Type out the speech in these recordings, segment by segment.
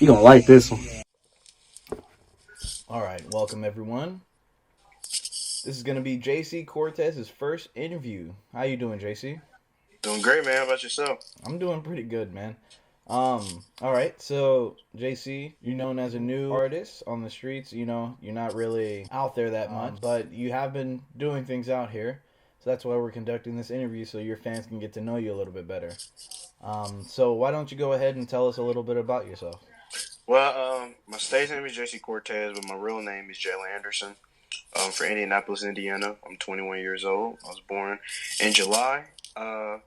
You gonna like this one. All right, welcome everyone. This is gonna be JC Cortez's first interview. How you doing, JC? Doing great, man. How about yourself? I'm doing pretty good, man. All right, so JC, you're known as a new artist on the streets. You're not really out there that much, but you have been doing things out here. So that's why we're conducting this interview, so your fans can get to know you a little bit better. So why don't you go ahead and tell us a little bit about yourself? Well, my stage name is JC Cortez, but my real name is Jalen Anderson. For Indianapolis, Indiana. I'm 21 years old. I was born in July. I'm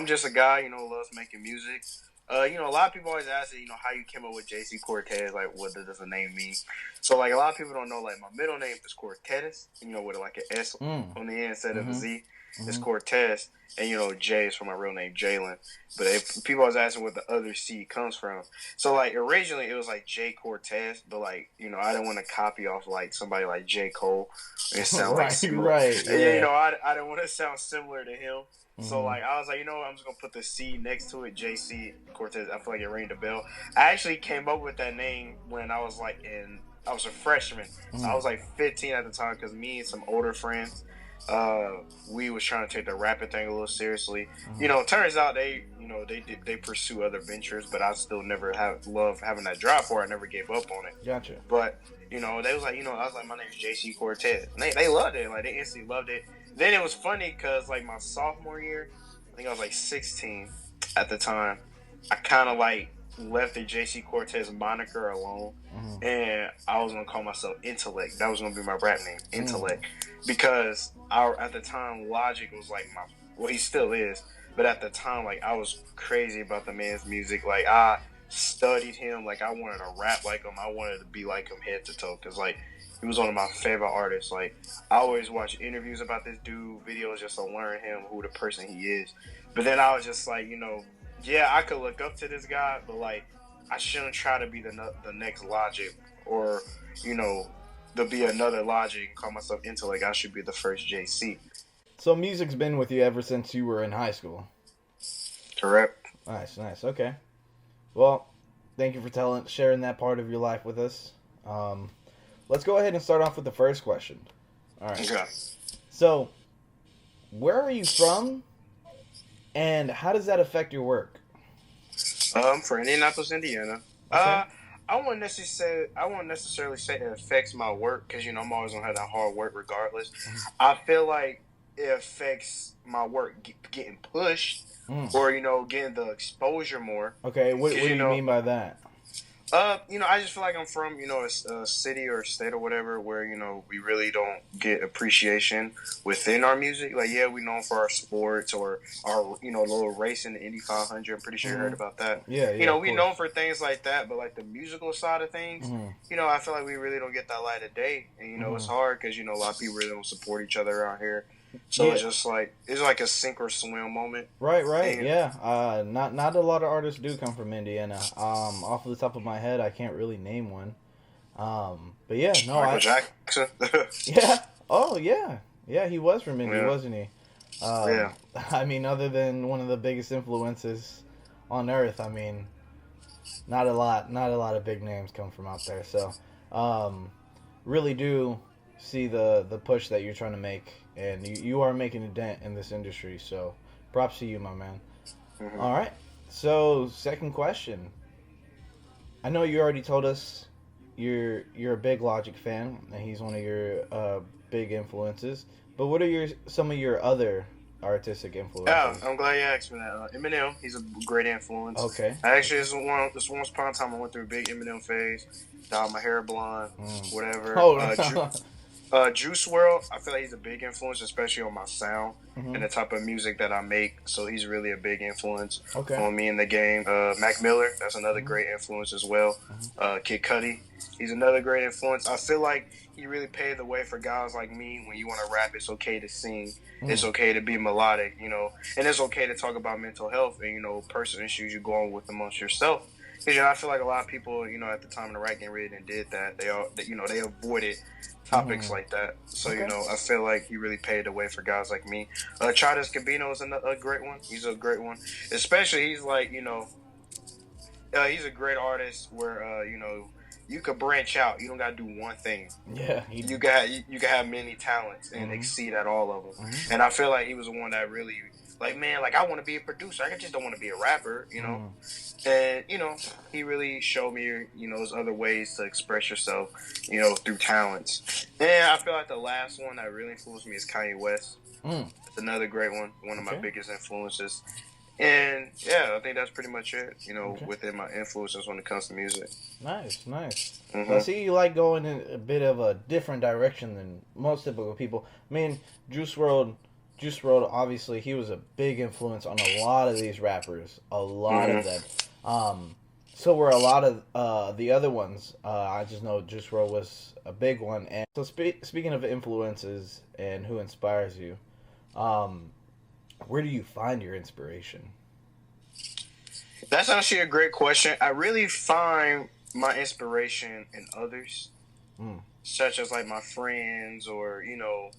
just a guy, loves making music. A lot of people always ask me, how you came up with JC Cortez, like, what does the name mean? So, like, a lot of people don't know, like, my middle name is Cortez, with, like, an S on the end instead of a Z. It's Cortez, and, J is for my real name, Jalen. But people always asking where the other C comes from. So, like, originally it was, like, J Cortez, but, like, I didn't want to copy off, like, somebody like J. Cole and sound like similar. Right. Yeah. I didn't want to sound similar to him. So, like, I was like, I'm just going to put the C next to it, JC Cortez. I feel like it rang the bell. I actually came up with that name when I was, I was a freshman. So I was, 15 at the time because me and some older friends, we was trying to take the rapping thing a little seriously. Turns out they pursue other ventures, but I still never loved having that drive for it. I never gave up on it. Gotcha. But, they was like, I was like, my name is JC Cortez. And they loved it. Like, they instantly loved it. Then it was funny because, like, my sophomore year, I think I was, 16 at the time, I kind of, left the JC Cortez moniker alone, and I was going to call myself Intellect. That was going to be my rap name, Intellect. Because at the time, Logic was, he still is, but at the time, I was crazy about the man's music. Like, I studied him. Like, I wanted to rap like him. I wanted to be like him head to toe because, he was one of my favorite artists. Like, I always watch interviews about this dude, videos just to learn him, who the person he is. But then I was just like, yeah, I could look up to this guy, but, I shouldn't try to be the next Logic or, to be another Logic and call myself Intellect. I should be the first JC. So music's been with you ever since you were in high school? Correct. Nice. Okay. Well, thank you for sharing that part of your life with us. Let's go ahead and start off with the first question. All right. Okay. So, where are you from, and how does that affect your work? For Indianapolis, Indiana. Okay. I won't necessarily say it affects my work because I'm always gonna have that hard work regardless. I feel like it affects my work getting pushed or getting the exposure more. Okay. What do you mean by that? I just feel like I'm from, a city or a state or whatever where, we really don't get appreciation within our music. Like, yeah, we known for our sports or our, little race in the Indy 500. I'm pretty sure you heard about that. Yeah. We known for things like that, but, the musical side of things, I feel like we really don't get that light of day. And, it's hard because, a lot of people really don't support each other around here. So it's just it's like a sink or swim moment. Right. And, yeah. Not a lot of artists do come from Indiana. Off the top of my head, I can't really name one. But yeah, no. Michael Jackson. Yeah. Oh yeah. Yeah, he was from Indy, wasn't he? Yeah. I mean, other than one of the biggest influences on earth, I mean, not a lot of big names come from out there. So, really do see the push that you're trying to make, and you are making a dent in this industry, so props to you, my man. All right, so second question. I know you already told us you're a big Logic fan, and he's one of your big influences, but what are some of your other artistic influences? Yeah, I'm glad you asked me that. Eminem, he's a great influence. Okay. Actually, this once upon a time I went through a big Eminem phase, dyed my hair blonde, whatever. Juice WRLD, I feel like he's a big influence, especially on my sound and the type of music that I make. So he's really a big influence on me in the game. Mac Miller, that's another great influence as well. Kid Cudi, he's another great influence. I feel like he really paved the way for guys like me. When you want to rap, it's okay to sing. It's okay to be melodic, and it's okay to talk about mental health and, personal issues you're going with amongst yourself. Because, I feel like a lot of people, at the time of the rap game really did that. They avoided topics like that. So, I feel like he really paved the way for guys like me. Childish Gambino is a great one. He's a great one. Especially, he's He's a great artist where you know, you could branch out. You don't gotta do one thing. Yeah, You can have many talents and exceed at all of them. And I feel like he was the one that really like, man, like I want to be a producer. I just don't want to be a rapper, you know. And you know, he really showed me, you know, there's other ways to express yourself, you know, through talents. And I feel like the last one that really influenced me is Kanye West. It's another great one of my biggest influences. And yeah, I think that's pretty much it, you know, within my influences when it comes to music. Nice. I see you like going in a bit of a different direction than most typical people. I mean, Juice WRLD, obviously, he was a big influence on a lot of these rappers. A lot of them. So were a lot of the other ones. I just know Juice WRLD was a big one. And so speaking of influences and who inspires you, where do you find your inspiration? That's actually a great question. I really find my inspiration in others, such as like my friends, or you know,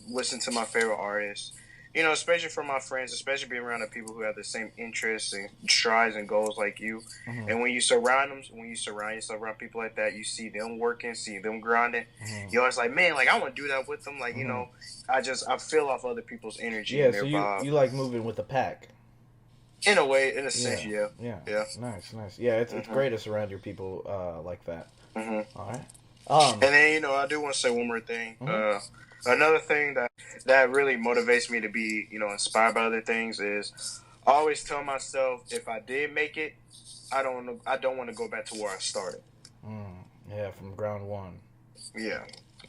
listen to my favorite artists. You know, especially from my friends, especially being around the people who have the same interests and strides and goals like you. And when you surround yourself around people like that, you see them working, see them grinding. You're always like, man, like I want to do that with them. Like, you know, I feel off other people's energy and their vibe. You like moving with the pack. In a way, in a sense, yeah. Nice. Yeah, it's great to surround your people like that. All right. And then, you know, I do want to say one more thing. Another thing that really motivates me to be, you know, inspired by other things is I always tell myself, if I did make it, I don't want to go back to where I started. Yeah, from ground one. Yeah.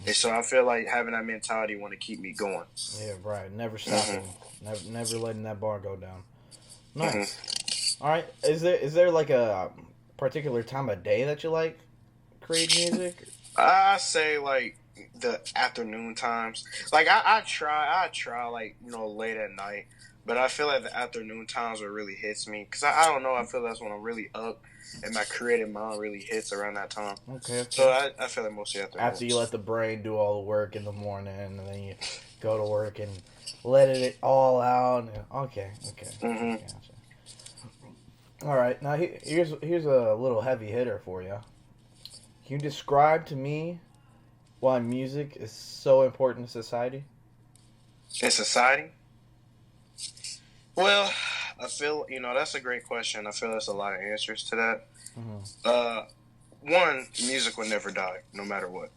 And so I feel like having that mentality want to keep me going. Yeah, right. Never stopping. Never letting that bar go down. Nice. All right. Is there like a particular time of day that you like creating music? I say like the afternoon times. Like I try like, you know, late at night, but I feel like the afternoon times where it really hits me, because I don't know, I feel that's when I'm really up and my creative mind really hits around that time. Okay. So I feel like mostly after you let the brain do all the work in the morning, and then you go to work and let it all out. Okay. Gotcha. All right, now here's a little heavy hitter for you. Can you describe to me why music is so important to society? In society? Well, I feel, you know, that's a great question. I feel there's a lot of answers to that. One, music will never die, no matter what.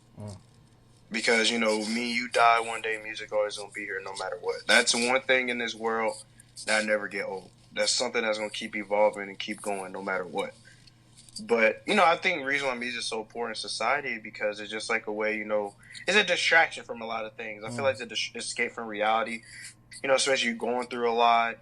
Because, you know, me, you die one day, music always gonna be here no matter what. That's one thing in this world that never get old. That's something that's gonna keep evolving and keep going no matter what. But, you know, I think the reason why music is so important in society, because it's just like a way, you know, it's a distraction from a lot of things. I feel like it's an escape from reality. You know, especially you going through a lot.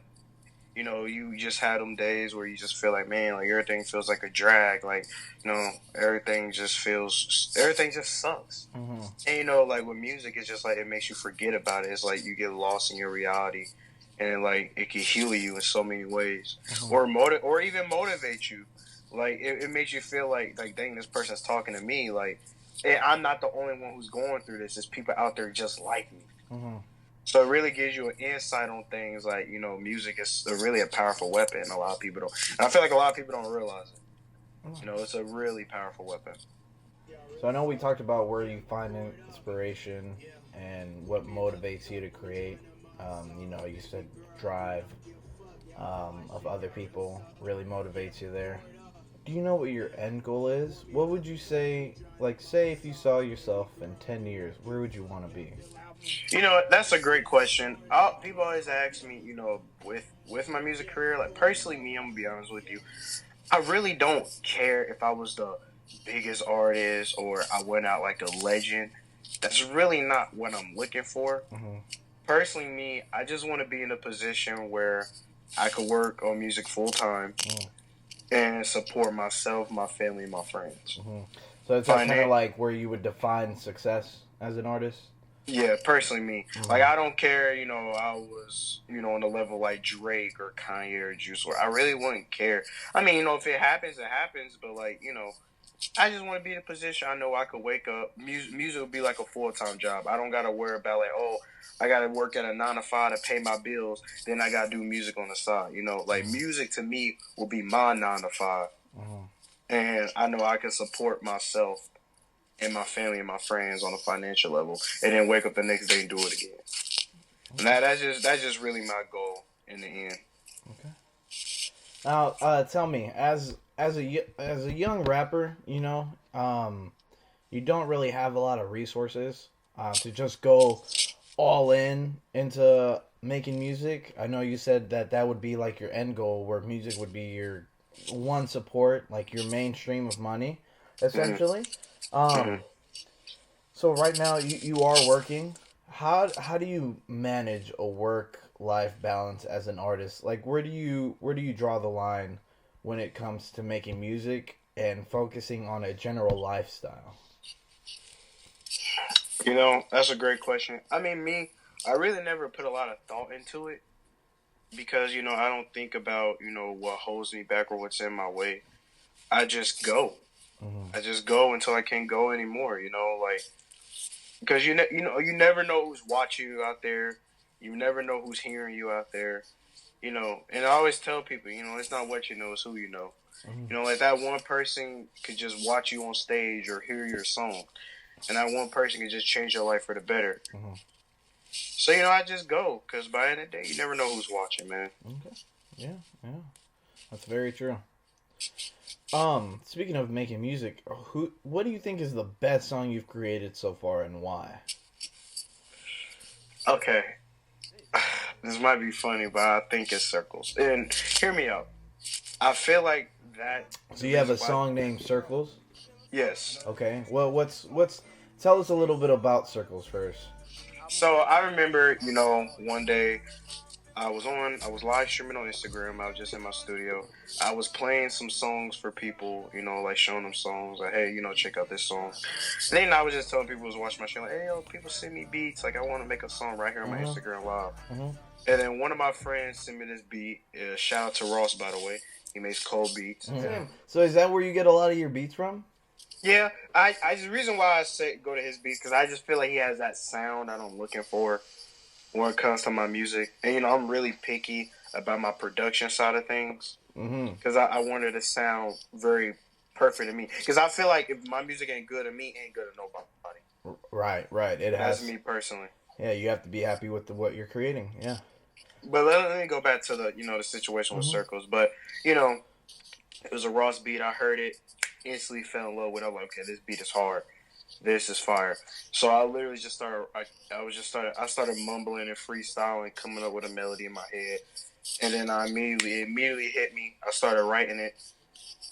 You know, you just had them days where you just feel like, man, like everything feels like a drag. Like, you know, everything just sucks. And, you know, like with music, it's just like it makes you forget about it. It's like you get lost in your reality. And, like, it can heal you in so many ways. Or even motivate you. Like, it makes you feel like, dang, this person's talking to me. Like, and I'm not the only one who's going through this. There's people out there just like me. So it really gives you an insight on things. Like, you know, music is really a powerful weapon. A lot of people don't. And I feel like a lot of people don't realize it. You know, it's a really powerful weapon. So I know we talked about where you find inspiration and what motivates you to create. You know, you said drive of other people really motivates you there. Do you know what your end goal is? What would you say, like, say if you saw yourself in 10 years, where would you want to be? You know, that's a great question. People always ask me, you know, with my music career, like, personally, me, I'm going to be honest with you, I really don't care if I was the biggest artist or I went out like a legend. That's really not what I'm looking for. Personally, me, I just want to be in a position where I could work on music full time and support myself, my family, and my friends. So it's kind of like where you would define success as an artist? Yeah, personally me. Like, I don't care, you know, I was, you know, on the level like Drake or Kanye or Juice WRLD. I really wouldn't care. I mean, you know, if it happens, it happens. But, like, you know, I just want to be in a position I know I could wake up. Music will be like a full-time job. I don't got to worry about like, oh, I got to work at a 9 to 5 to pay my bills. Then I got to do music on the side. You know, like music to me will be my 9 to 5. And I know I can support myself and my family and my friends on a financial level, and then wake up the next day and do it again. And that's just really my goal in the end. Okay. Now, tell me, as a young rapper, you don't really have a lot of resources to just go all in into making music. I know you said that would be like your end goal, where music would be your one support, like your mainstream of money, essentially. Mm-hmm. So right now you are working. How do you manage a work life balance as an artist? Like where do you draw the line when it comes to making music and focusing on a general lifestyle? You know, that's a great question. I mean, I really never put a lot of thought into it because, I don't think about, what holds me back or what's in my way. I just go. Mm-hmm. I just go until I can't go anymore, like, because you never know who's watching you out there. You never know who's hearing you out there, and I always tell people, it's not what you know, it's who you know. Mm-hmm. Like that one person could just watch you on stage or hear your song, and that one person can just change your life for the better. Mm-hmm. So, I just go because by the end of the day, you never know who's watching, man. Okay. Yeah, yeah. That's very true. Speaking of making music, what do you think is the best song you've created so far and why? Okay. This might be funny, but I think it's Circles. And hear me out. I feel like that. So you have a song named Circles? Yes. Okay. Well, what's tell us a little bit about Circles first. So I remember, one day I was live streaming on Instagram. I was just in my studio. I was playing some songs for people, like showing them songs. Like, hey, check out this song. And then I was just telling people who was watching my show, like, hey, yo, people send me beats. Like, I want to make a song right here on my Instagram live. Mm-hmm. And then one of my friends sent me this beat. Shout out to Ross, by the way. He makes cold beats. Mm-hmm. So is that where you get a lot of your beats from? Yeah, the reason why I say go to his beats because I just feel like he has that sound that I'm looking for when it comes to my music. And I'm really picky about my production side of things because I want it to sound very perfect to me. Because I feel like if my music ain't good to me, it ain't good to nobody. Right. That's me personally. Yeah, you have to be happy with what you're creating. Yeah. But let me go back to the the situation with Circles. But it was a Ross beat. I heard it, instantly fell in love with it. I'm like, okay, this beat is hard. This is fire. So I literally just started. I started mumbling and freestyling, coming up with a melody in my head, and then it immediately hit me. I started writing it,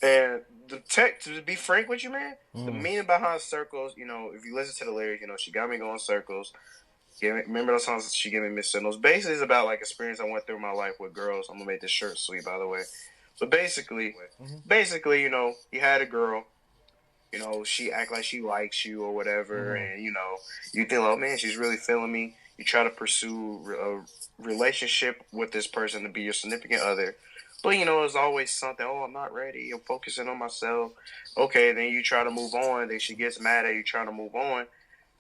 and to be frank with you, man, the meaning behind Circles. If you listen to the lyrics, she got me going circles. Remember those songs? She gave me missed signals. Basically, it's about like experience I went through in my life with girls. I'm gonna make this shirt sweet, by the way. But basically, you had a girl. She act like she likes you or whatever, and you think, oh man, she's really feeling me. You try to pursue a relationship with this person to be your significant other, but it's always something. Oh, I'm not ready. I'm focusing on myself. Okay, then you try to move on. Then she gets mad at you trying to move on.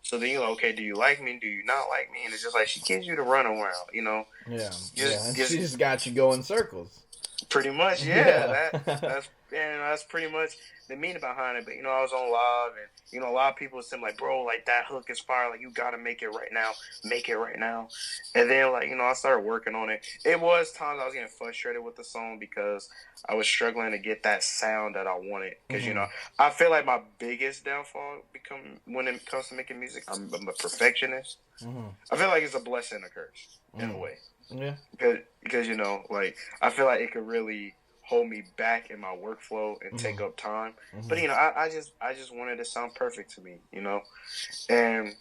So then you're like, okay, do you like me? Do you not like me? And it's just like she gives you the runaround, Yeah. Just She just got you going circles. Pretty much, yeah. That's pretty much the meaning behind it. But I was on live, and a lot of people seem like, bro, like that hook is fire. Like you gotta make it right now, make it right now. And then I started working on it. It was times I was getting frustrated with the song because I was struggling to get that sound that I wanted. Because I feel like my biggest downfall when it comes to making music, I'm a perfectionist. I feel like it's a blessing and a curse in a way. Yeah. Because I feel like it could really hold me back in my workflow and take up time. But I just wanted it to sound perfect to me, And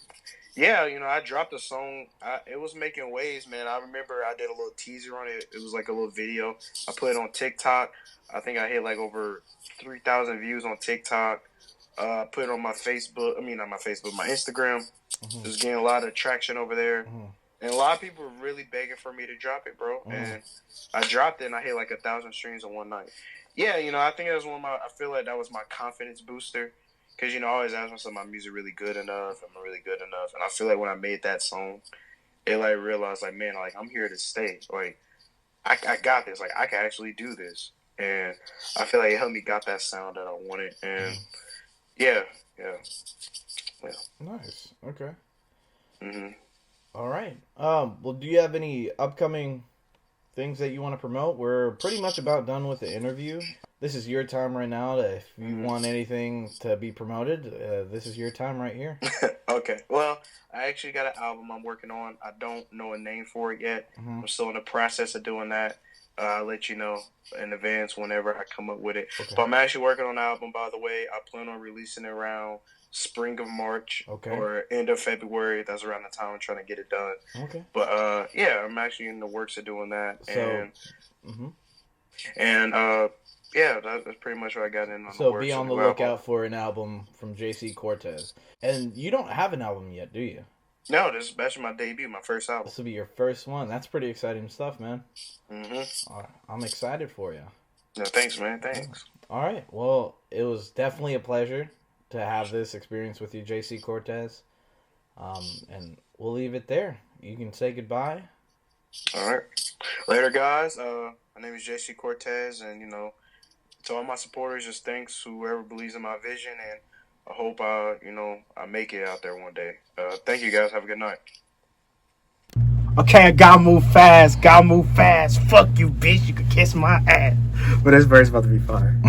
yeah, I dropped a song. It was making waves, man. I remember I did a little teaser on it. It was like a little video. I put it on TikTok. I think I hit like over 3,000 views on TikTok. Put it on my Facebook. I mean, not my Facebook, my Instagram. It was getting a lot of traction over there. And a lot of people were really begging for me to drop it, bro. And I dropped it, and I hit like 1,000 streams in one night. Yeah, I think that was I feel like that was my confidence booster. Because, I always ask myself, my music really good enough? Am I really good enough? And I feel like when I made that song, it, like, realized, like, man, like, I'm here to stay. Like, I got this. Like, I can actually do this. And I feel like it helped me got that sound that I wanted. And, yeah, yeah. Nice. Okay. Mm-hmm. All right. Well, do you have any upcoming things that you want to promote? We're pretty much about done with the interview. This is your time right now. If you want anything to be promoted, this is your time right here. Okay. Well, I actually got an album I'm working on. I don't know a name for it yet. I'm still in the process of doing that. I'll let you know in advance whenever I come up with it. Okay. But I'm actually working on an album, by the way. I plan on releasing it around spring of March or end of February. That's around the time I'm trying to get it done. Okay. But yeah, I'm actually in the works of doing that. So, Yeah, that's pretty much what I got in on so the works. be on the lookout for an album from JC Cortez. And you don't have an album yet, do you? No, this is actually my debut, my first album. This will be your first one. That's pretty exciting stuff, man. Mm-hmm. I'm excited for you. No, thanks, man. Thanks. All right. Well, it was definitely a pleasure to have this experience with you, JC Cortez. And we'll leave it there. You can say goodbye. All right. Later, guys. My name is JC Cortez, and, to all my supporters, just thanks whoever believes in my vision, and I hope I make it out there one day. Thank you, guys. Have a good night. Okay, I gotta move fast. Fuck you, bitch. You can kiss my ass. But this verse about to be fire.